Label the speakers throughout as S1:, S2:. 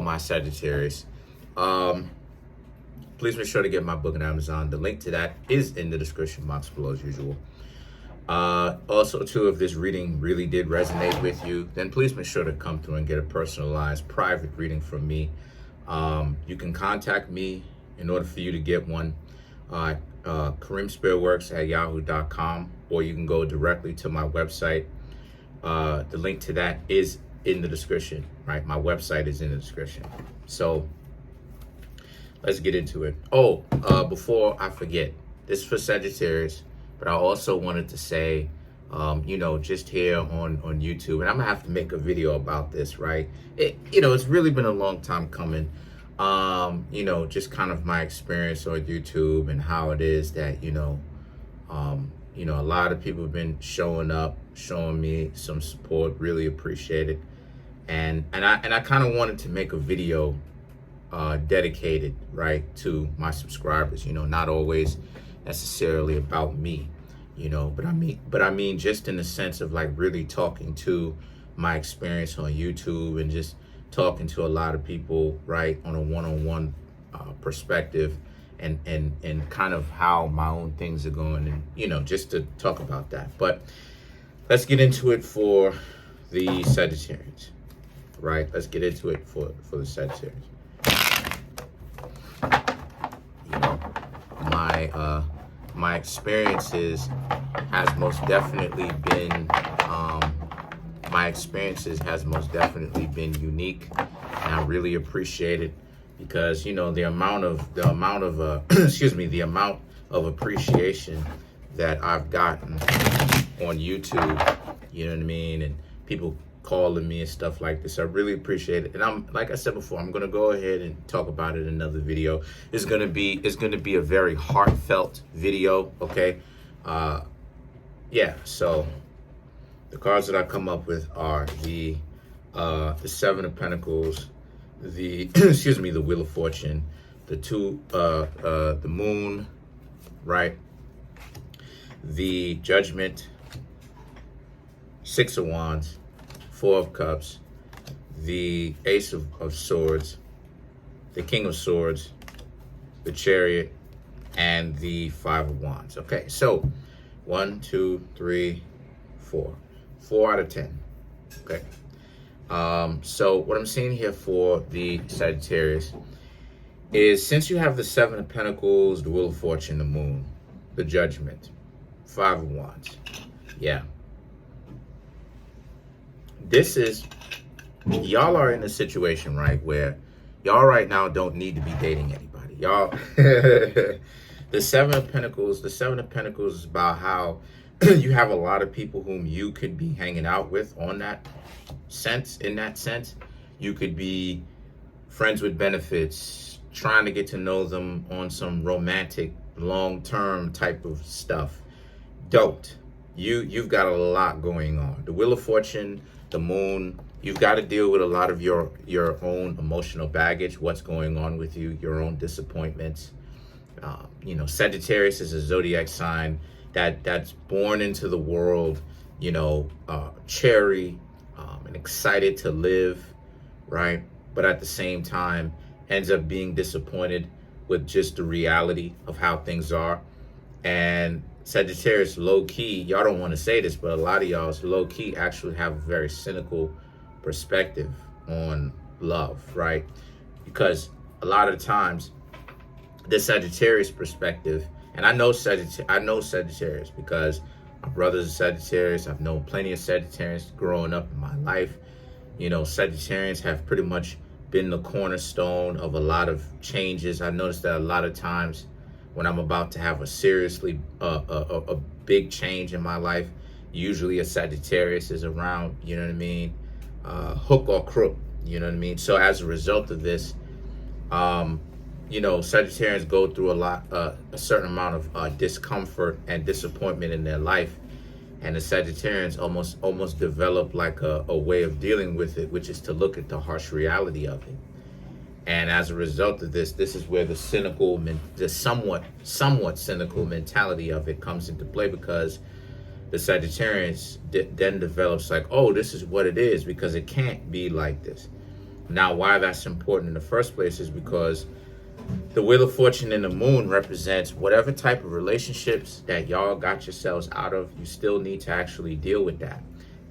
S1: my Sagittarius. Please make sure to get my book on Amazon. The link to that is in the description box below as usual. Also, too, if this reading really did resonate with you, then please make sure to come through and get a personalized private reading from me. You can contact me in order for you to get one. Kareemspiritworks@yahoo.com, or you can go directly to my website. The link to that is in the description, right? My website is in the description. So let's get into it. Oh, before I forget, this is for Sagittarius, but I also wanted to say, just here on YouTube, and I'm gonna have to make a video about this, right? It's really been a long time coming. Just kind of my experience on YouTube and how it is that, a lot of people have been showing up, showing me some support, really appreciate it. And I kind of wanted to make a video dedicated, right, to my subscribers, not always necessarily about me, but I mean just in the sense of like really talking to my experience on YouTube and just talking to a lot of people, right, on a one-on-one perspective, and kind of how my own things are going, and just to talk about that. But let's get into it for the Sagittarius, right? Let's get into it for the Sagittarius. My experiences has most definitely been unique, and I really appreciate it because the amount of the amount of appreciation that I've gotten on YouTube, you know what I mean, and people calling me and stuff like this. I really appreciate it. And I'm, like I said before, I'm gonna go ahead and talk about it in another video. It's gonna be a very heartfelt video, okay? So the cards that I come up with are the Seven of Pentacles, the the Wheel of Fortune, the Moon, right? The Judgment, Six of Wands, Four of Cups, the Ace of Swords, the King of Swords, the Chariot, and the Five of Wands. Okay, so 1, 2, 3, 4. 4 out of 10. Okay. So what I'm seeing here for the Sagittarius is, since you have the Seven of Pentacles, the Wheel of Fortune, the Moon, the Judgment, Five of Wands. Yeah. This is, y'all are in a situation, right, where y'all right now don't need to be dating anybody. Y'all, the Seven of Pentacles is about how you have a lot of people whom you could be hanging out with in that sense. You could be friends with benefits, trying to get to know them on some romantic, long-term type of stuff. Don't. You've got a lot going on. The Wheel of Fortune, the Moon, you've got to deal with a lot of your own emotional baggage, what's going on with you, your own disappointments. Sagittarius is a zodiac sign that's born into the world, cherry, and excited to live, right? But at the same time, ends up being disappointed with just the reality of how things are. And Sagittarius, low-key, y'all don't want to say this, but a lot of y'all low-key actually have a very cynical perspective on love, right? Because a lot of times, the Sagittarius perspective, and I know Sagittarius because my brother's a Sagittarius. I've known plenty of Sagittarians growing up in my life. Sagittarians have pretty much been the cornerstone of a lot of changes. I noticed that a lot of times when I'm about to have a big change in my life, usually a Sagittarius is around, you know what I mean? Hook or crook, you know what I mean? So as a result of this, Sagittarians go through a certain amount of discomfort and disappointment in their life. And the Sagittarians almost develop like a way of dealing with it, which is to look at the harsh reality of it. And as a result of this is where the somewhat cynical mentality of it comes into play, because the Sagittarians then develops like, oh, this is what it is, because it can't be like this. Now, why that's important in the first place is because the Wheel of Fortune and the Moon represents whatever type of relationships that y'all got yourselves out of. You still need to actually deal with that.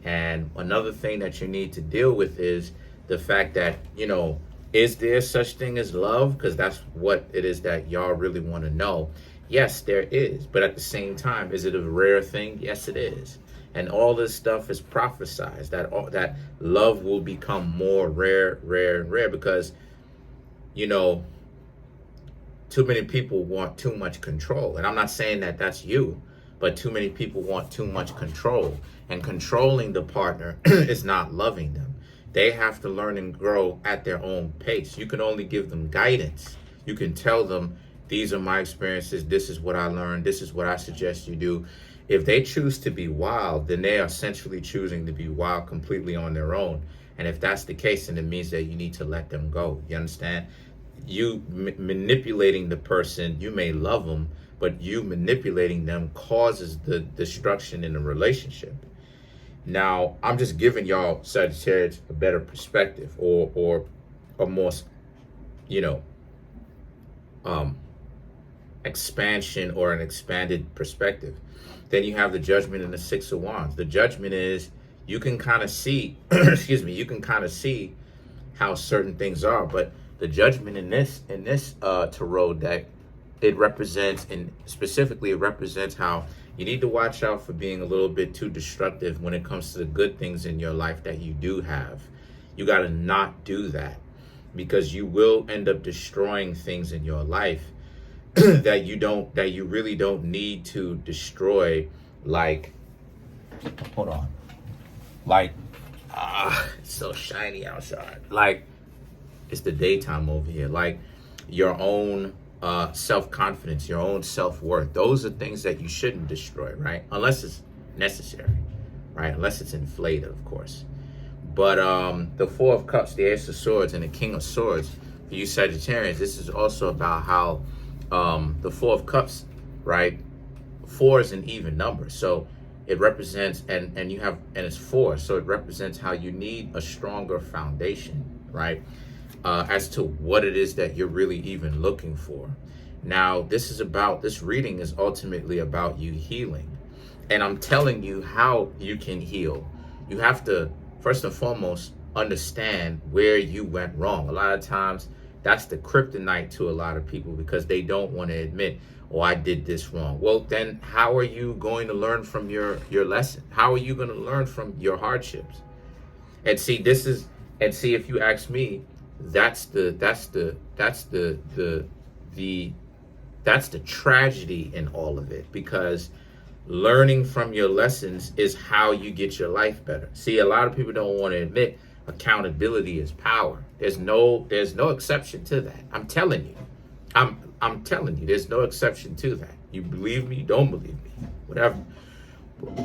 S1: And another thing that you need to deal with is the fact that, you know, is there such thing as love? Because that's what it is that y'all really want to know. Yes, there is. But at the same time, is it a rare thing? Yes, it is. And all this stuff is prophesized that love will become more rare, because, you know, too many people want too much control. And I'm not saying that that's you, but too many people want too much control. And controlling the partner is not loving them. They have to learn and grow at their own pace. You can only give them guidance. You can tell them, these are my experiences. This is what I learned. This is what I suggest you do. If they choose to be wild, then they are essentially choosing to be wild completely on their own. And if that's the case, then it means that you need to let them go. You understand? You manipulating the person, you may love them, but you manipulating them causes the destruction in the relationship. Now, I'm just giving y'all Sagittarius a better perspective, or a more, you know, expansion or an expanded perspective. Then you have the Judgment and the Six of Wands. The Judgment is, you can kind of see, excuse me, you can kind of see how certain things are, but the Judgment in this tarot deck, it represents, and specifically it represents how you need to watch out for being a little bit too destructive when it comes to the good things in your life that you do have. You got to not do that, because you will end up destroying things in your life that you really don't need to destroy. Like, hold on, like, it's so shiny outside. Like, it's the daytime over here. Like, your own self-confidence, your own self-worth. Those are things that you shouldn't destroy, right? Unless it's necessary, right? Unless it's inflated, of course. But the Four of Cups, the Ace of Swords, and the King of Swords, for you Sagittarians, this is also about how the Four of Cups, right? 4 is an even number. So it represents, and it's 4. So it represents how you need a stronger foundation, right? As to what it is that you're really even looking for. Now, this reading is ultimately about you healing. And I'm telling you how you can heal. You have to, first and foremost, understand where you went wrong. A lot of times, that's the kryptonite to a lot of people, because they don't want to admit, oh, I did this wrong. Well, then how are you going to learn from your lesson? How are you going to learn from your hardships? And see, if you ask me, that's the tragedy in all of it, because learning from your lessons is how you get your life better. See, a lot of people don't want to admit accountability is power. There's no exception to that. I'm telling you. I'm telling you, there's no exception to that. You believe me, don't believe me, whatever.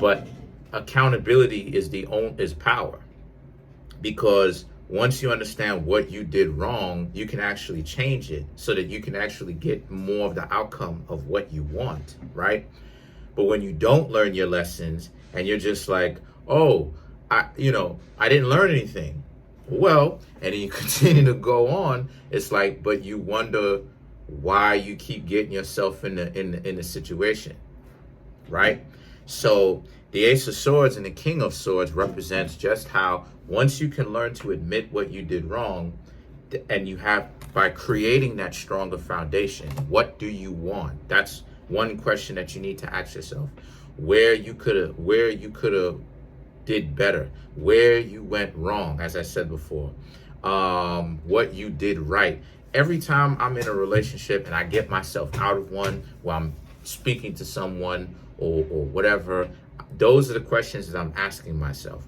S1: But accountability is power, because once you understand what you did wrong, you can actually change it so that you can actually get more of the outcome of what you want, right? But when you don't learn your lessons and you're just like, oh, I didn't learn anything. Well, and then you continue to go on, it's like, but you wonder why you keep getting yourself in the situation, right? So the Ace of Swords and the King of Swords represents just how once you can learn to admit what you did wrong, and you have, by creating that stronger foundation, what do you want? That's one question that you need to ask yourself. Where you could have did better, where you went wrong, as I said before, what you did right. Every time I'm in a relationship and I get myself out of one, while I'm speaking to someone or whatever, those are the questions that I'm asking myself.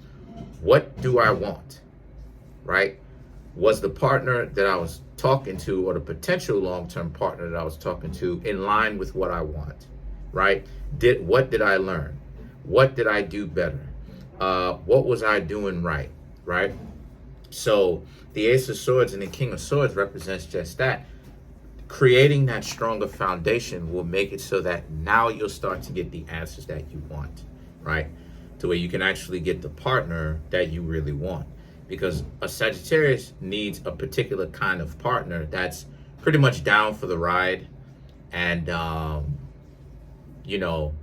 S1: What do I want, right? Was the partner that I was talking to, or the potential long-term partner that I was talking to, in line with what I want, right? What did I learn? What did I do better? What was I doing right, right? So the Ace of Swords and the King of Swords represents just that. Creating that stronger foundation will make it so that now you'll start to get the answers that you want, right? To where you can actually get the partner that you really want. because a Sagittarius needs a particular kind of partner that's pretty much down for the ride, and you know,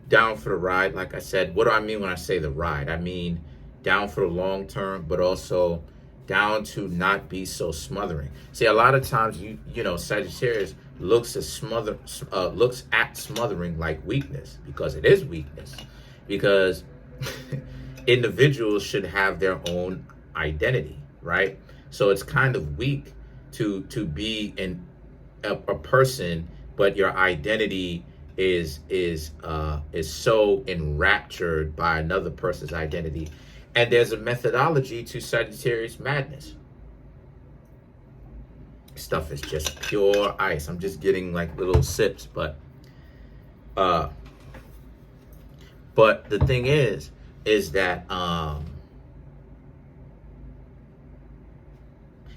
S1: down for the ride. Like I said, what do I mean when I say the ride? I mean down for the long term, but also down to not be so smothering. See, a lot of times Sagittarius looks at smothering like weakness, because it is weakness. Because individuals should have their own identity, right? So it's kind of weak to be a person, but your identity is so enraptured by another person's identity. And there's a methodology to Sagittarius madness. Stuff is just pure ice. I'm just getting like little sips, but the thing is that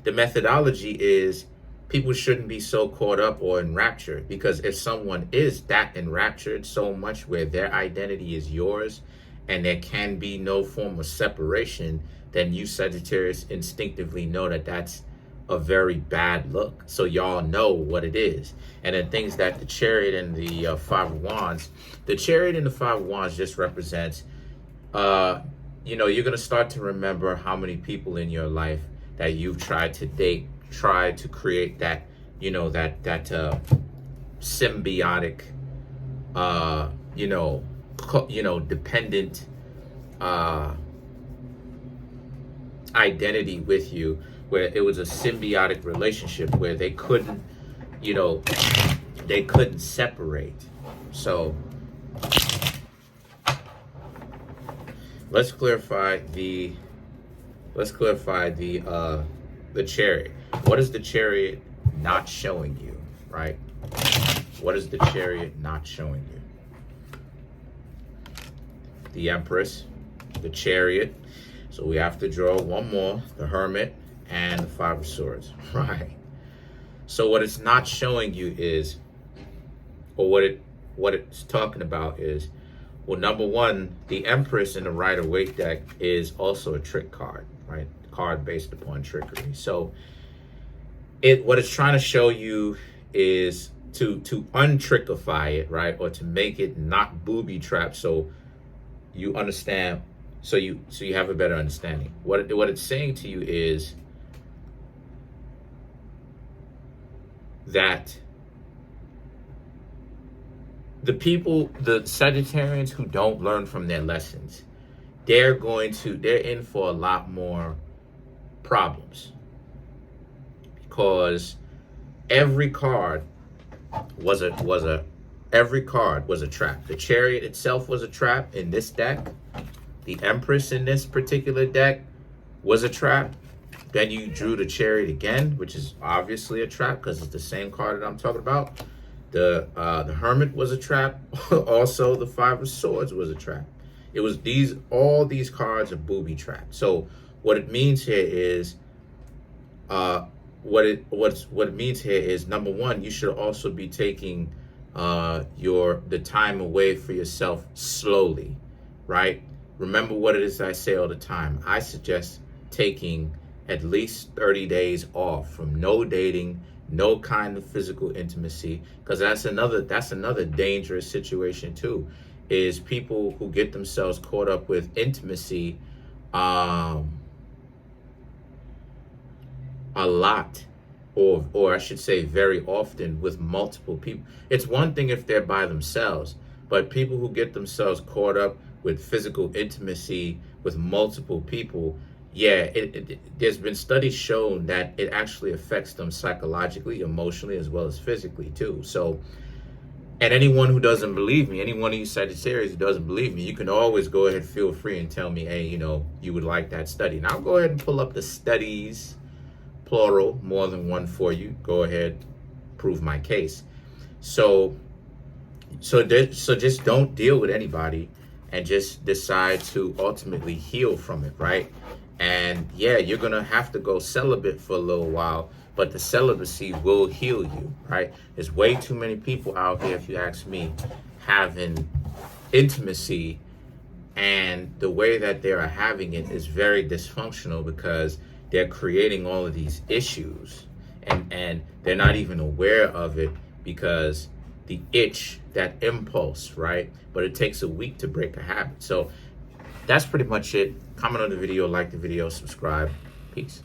S1: the methodology is people shouldn't be so caught up or enraptured, because if someone is that enraptured so much where their identity is yours and there can be no form of separation, then you Sagittarius instinctively know that that's a very bad look. So y'all know what it is. And then things that the Chariot and the Five of Wands, the Chariot and the Five of Wands just represents, you're going to start to remember how many people in your life that you've tried to date, tried to create that, that symbiotic, dependent identity with you, where it was a symbiotic relationship where they couldn't separate. So let's clarify the Chariot. What is the Chariot not showing you, right? What is the Chariot not showing you? The Empress, the Chariot. So we have to draw one more, the Hermit and the Five of Swords, right? So what it's not showing you is, or what it's talking about is, well, number one, the Empress in the Rider-Waite deck is also a trick card, right? Card based upon trickery. So what it's trying to show you is to untrickify it, right? Or to make it not booby trapped, so you understand, so you have a better understanding. What it's saying to you is that the Sagittarians who don't learn from their lessons, they're in for a lot more problems, because every card was a trap. The Chariot itself was a trap in this deck. The Empress in this particular deck was a trap. Then you drew the Chariot again, which is obviously a trap because it's the same card that I'm talking about. The Hermit was a trap. Also, the Five of Swords was a trap. It was all these cards are booby trapped. So what it means here is, number one, you should also be taking the time away for yourself slowly, right? Remember what it is I say all the time. I suggest taking at least 30 days off from no dating, no kind of physical intimacy, because that's another dangerous situation too, is people who get themselves caught up with intimacy a lot, or I should say very often, with multiple people. It's one thing if they're by themselves, but people who get themselves caught up with physical intimacy with multiple people, there's been studies shown that it actually affects them psychologically, emotionally, as well as physically too. So, and anyone who doesn't believe me, anyone of you Sagittarius who doesn't believe me, you can always go ahead, feel free, and tell me, hey, you would like that study. And I'll go ahead and pull up the studies, plural, more than one for you. Go ahead, prove my case. So just don't deal with anybody and just decide to ultimately heal from it, right? And you're gonna have to go celibate for a little while, but the celibacy will heal you, right? There's way too many people out there, if you ask me, having intimacy And the way that they are having it is very dysfunctional because they're creating all of these issues, and they're not even aware of it because the itch, that impulse, right? But it takes a week to break a habit. So that's pretty much it. Comment on the video, like the video, subscribe. Peace.